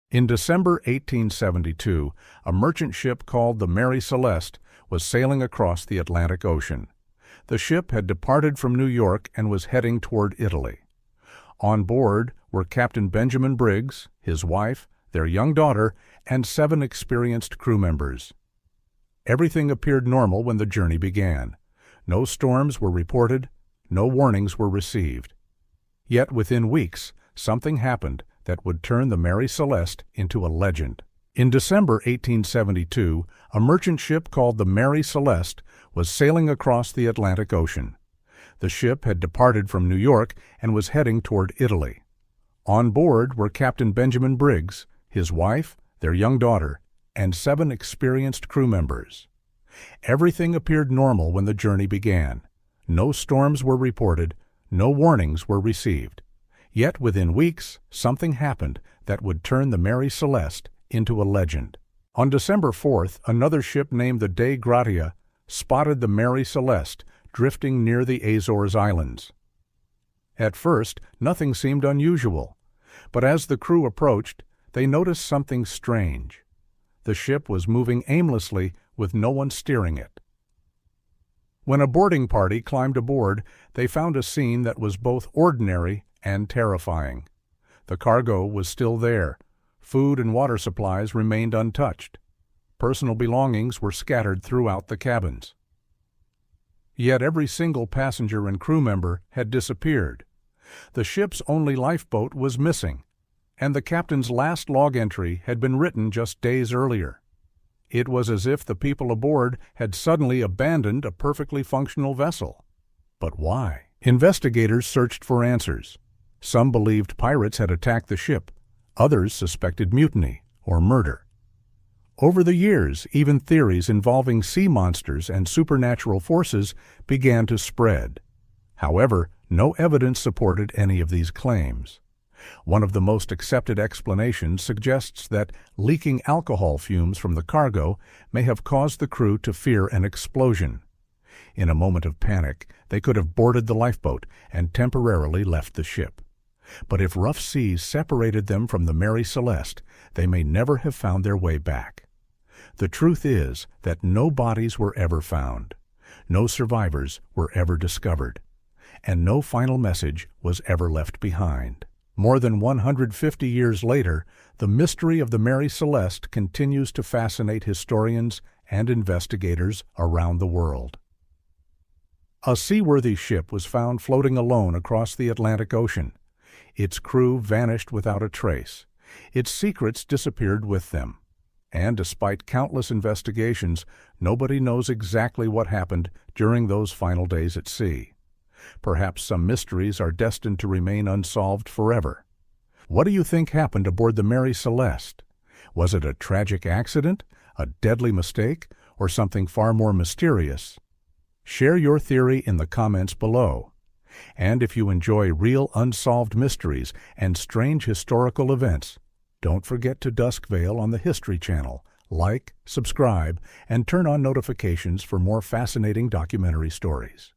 In December 1872, a merchant ship called the Mary Celeste was sailing across the Atlantic Ocean. The ship had departed from New York and was heading toward Italy. On board were Captain Benjamin Briggs, his wife, their young daughter, and 7 experienced crew members. Everything appeared normal when the journey began. No storms were reported, no warnings were received. Yet within weeks, something happened that would turn the Mary Celeste into a legend. In December 1872, a merchant ship called the Mary Celeste was sailing across the Atlantic Ocean. The ship had departed from New York and was heading toward Italy. On board were Captain Benjamin Briggs, his wife, their young daughter, and 7 experienced crew members. Everything appeared normal when the journey began. No storms were reported, no warnings were received. Yet within weeks, something happened that would turn the Mary Celeste into a legend. On December 4th, another ship named the Dei Gratia spotted the Mary Celeste drifting near the Azores Islands. At first, nothing seemed unusual, but as the crew approached, they noticed something strange. The ship was moving aimlessly with no one steering it. When a boarding party climbed aboard, they found a scene that was both ordinary and terrifying. The cargo was still there. Food and water supplies remained untouched. Personal belongings were scattered throughout the cabins. Yet every single passenger and crew member had disappeared. The ship's only lifeboat was missing, and the captain's last log entry had been written just days earlier. It was as if the people aboard had suddenly abandoned a perfectly functional vessel. But why? Investigators searched for answers. Some believed pirates had attacked the ship. Others suspected mutiny or murder. Over the years, even theories involving sea monsters and supernatural forces began to spread. However, no evidence supported any of these claims. One of the most accepted explanations suggests that leaking alcohol fumes from the cargo may have caused the crew to fear an explosion. In a moment of panic, they could have boarded the lifeboat and temporarily left the ship. But if rough seas separated them from the Mary Celeste, they may never have found their way back. The truth is that no bodies were ever found, no survivors were ever discovered, and no final message was ever left behind. More than 150 years later, the mystery of the Mary Celeste continues to fascinate historians and investigators around the world. A seaworthy ship was found floating alone across the Atlantic Ocean. Its crew vanished without a trace. Its secrets disappeared with them. And despite countless investigations, nobody knows exactly what happened during those final days at sea. Perhaps some mysteries are destined to remain unsolved forever. What do you think happened aboard the Mary Celeste? Was it a tragic accident, a deadly mistake, or something far more mysterious? Share your theory in the comments below. And if you enjoy real unsolved mysteries and strange historical events, don't forget to dusk veil on the History Channel, like, subscribe, and turn on notifications for more fascinating documentary stories.